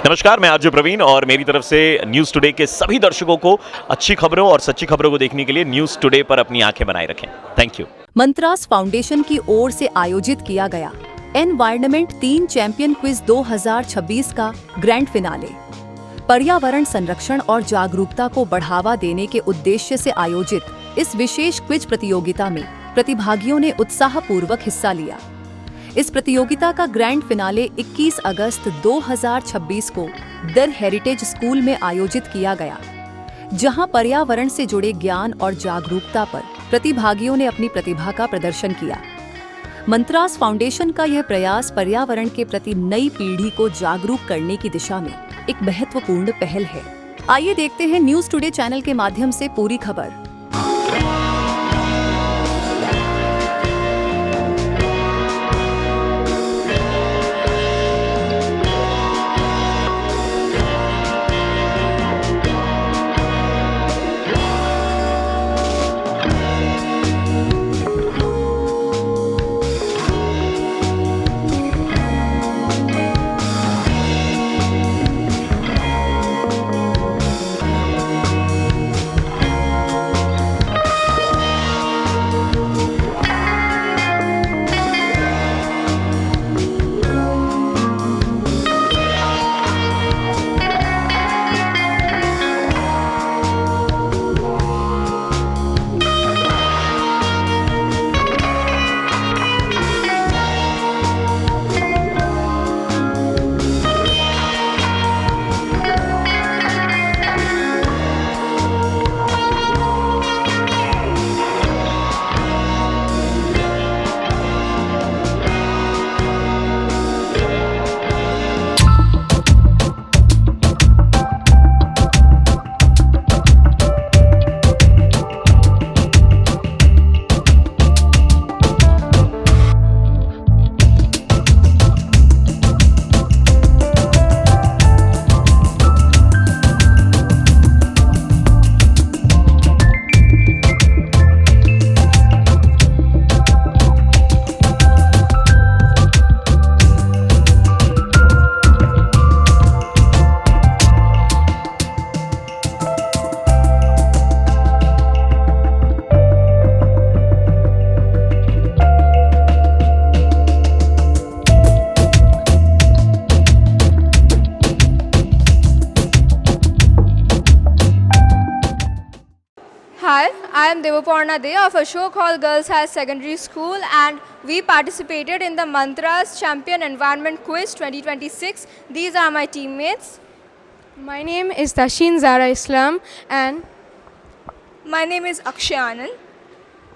नमस्कार, मैं आरजे प्रवीण और मेरी तरफ से न्यूज़ टुडे के सभी दर्शकों को अच्छी खबरों और सच्ची खबरों को देखने के लिए न्यूज़ टुडे पर अपनी आंखें बनाए रखें। Thank you. मंत्रास फाउंडेशन की ओर से आयोजित किया गया एनवायरनमेंट 3 चैंपियन क्विज 2026 का ग्रैंड फिनाले पर्यावरण संरक्षण और जागरूकता को बढ़ावा देने के उद्देश्य से आयोजित इस विशेष क्विज प्रतियोगिता में प्रतिभागियों ने उत्साहपूर्वक हिस्सा लिया। इस प्रतियोगिता का ग्रैंड फिनाले 21 अगस्त 2026 को दर हेरिटेज स्कूल में आयोजित किया गया, जहां पर्यावरण से जुड़े ज्ञान और जागरूकता पर प्रतिभागियों ने अपनी प्रतिभा का प्रदर्शन किया। मंत्रास फाउंडेशन का यह प्रयास पर्यावरण के प्रति नई पीढ़ी को जागरूक करने की दिशा में एक महत्वपूर्ण पहल है। आइए देखते हैं न्यूज़ टुडे चैनल के माध्यम से पूरी खबर। Hi, I am Devaparna De of Ashok Hall Girls High Secondary School, and we participated in the Mantras Champion Environment Quiz 2026. These are my teammates. My name is Tashin Zara Islam and My name is Akshay Anand.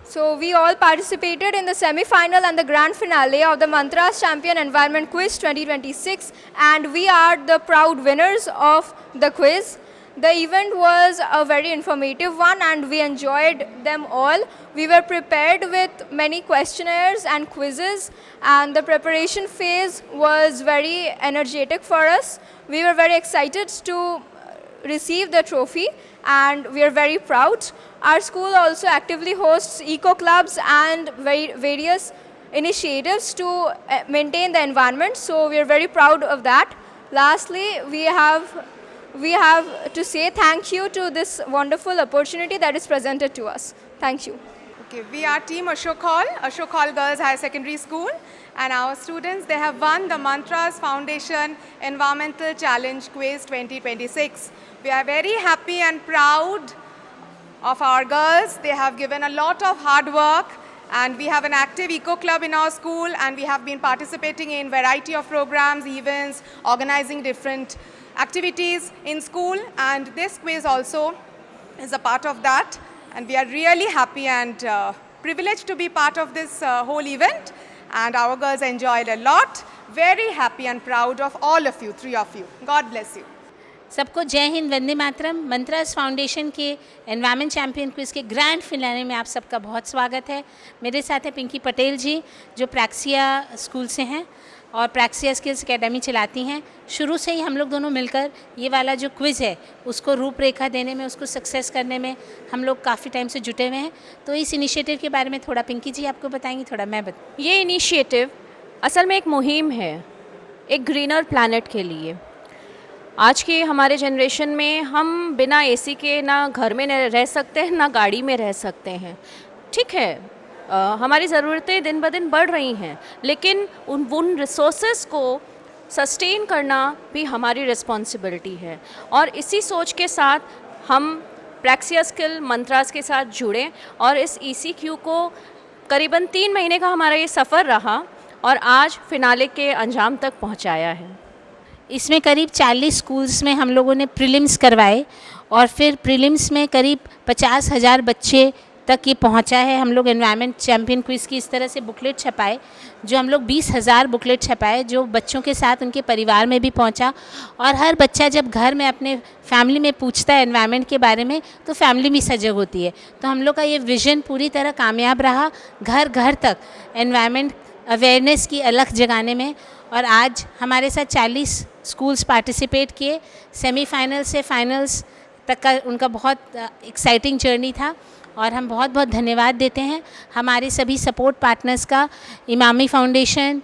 So we all participated in the semi-final and the grand finale of the Mantras Champion Environment Quiz 2026, and we are the proud winners of the quiz. The event was a very informative one and we enjoyed them all. We were prepared with many questionnaires and quizzes, and the preparation phase was very energetic for us. We were very excited to receive the trophy and we are very proud. Our school also actively hosts eco clubs and various initiatives to maintain the environment, so we are very proud of that. Lastly, we have to say thank you to this wonderful opportunity that is presented to us. Thank you. okay, we are Team Ashok Hall Girls High Secondary School, and our students, they have won the Mantras Foundation Environmental Challenge Quiz 2026. We are very happy and proud of our girls. They have given a lot of hard work, and we have an active eco club in our school, and we have been participating in variety of programs, events, organizing different activities in school, and this quiz also is a part of that, and we are really happy and privileged to be part of this whole event, and our girls enjoyed a lot. Very happy and proud of all of you, 3 of you. God bless you. सबको जय Hind, Vande Mataram. Mantras foundation के environment champion quiz के grand finale में आप सबका बहुत स्वागत है। मेरे साथ है पिंकी पटेल जी, जो प्रैक्सिया स्कूल से हैं और प्रैक्सिया स्किल्स एकेडमी चलाती हैं। शुरू से ही हम लोग दोनों मिलकर ये वाला जो क्विज़ है उसको रूपरेखा देने में, उसको सक्सेस करने में हम लोग काफ़ी टाइम से जुटे हुए हैं। तो इस इनिशिएटिव के बारे में थोड़ा पिंकी जी आपको बताएंगी, थोड़ा मैं ये इनिशिएटिव असल में एक मुहिम है एक ग्रीनर प्लैनेट के लिए। आज के हमारे जनरेशन में हम बिना एसी के ना घर में रह सकते हैं ना गाड़ी में रह सकते हैं। ठीक है, हमारी ज़रूरतें दिन ब दिन बढ़ रही हैं, लेकिन उन रिसोर्सेज को सस्टेन करना भी हमारी रिस्पॉन्सिबिलिटी है। और इसी सोच के साथ हम प्रैक्सिया स्किल मंत्रास के साथ जुड़े और इस ECQ को करीबन 3 महीने का हमारा ये सफ़र रहा और आज फिनाले के अंजाम तक पहुंचाया है। इसमें करीब 40 स्कूल्स में हम लोगों ने प्रीलिम्स करवाए और फिर प्रीलिम्स में करीब 50,000 बच्चे तक ये पहुंचा है। हम लोग एनवायरनमेंट चैम्पियन क्विज़ की इस तरह से बुकलेट छपाए, जो हम लोग 20,000 बुकलेट छपाए, जो बच्चों के साथ उनके परिवार में भी पहुंचा। और हर बच्चा जब घर में अपने फैमिली में पूछता है एनवायरनमेंट के बारे में तो फैमिली भी सजग होती है। तो हम लोग का ये विज़न पूरी तरह कामयाब रहा, घर घर तक एनवायरनमेंट अवेयरनेस की अलख जगाने में। और आज हमारे साथ 40 स्कूल्स पार्टिसिपेट किए। सेमीफाइनल से फाइनल्स तक का उनका बहुत एक्साइटिंग जर्नी था और हम बहुत बहुत धन्यवाद देते हैं हमारे सभी सपोर्ट पार्टनर्स का। इमामी फाउंडेशन,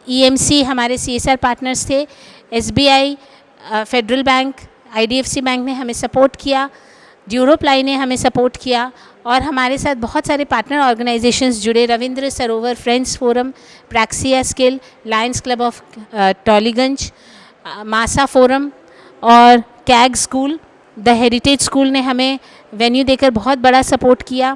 EMC हमारे CSR पार्टनर्स थे, SBI, federal bank, IDFC bank ने हमें सपोर्ट किया, ड्यूरोप्लाई ने हमें सपोर्ट किया और हमारे साथ बहुत सारे पार्टनर ऑर्गेनाइजेशंस जुड़े। Ravindra Sarovar friends forum, Praxia skill, lions club of Tollygunge, मासा फोरम और कैग स्कूल, द हेरिटेज स्कूल ने हमें वेन्यू देकर बहुत बड़ा सपोर्ट किया।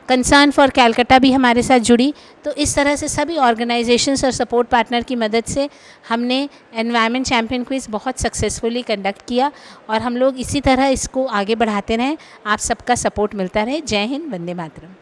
कंसर्न फॉर कैलकाटा भी हमारे साथ जुड़ी। तो इस तरह से सभी ऑर्गेनाइजेशंस और सपोर्ट पार्टनर की मदद से हमने एनवायरनमेंट चैम्पियन क्विज़ बहुत सक्सेसफुली कंडक्ट किया और हम लोग इसी तरह इसको आगे बढ़ाते रहें। आप सबका सपोर्ट मिलता रहे। जय हिंद, वंदे मातरम।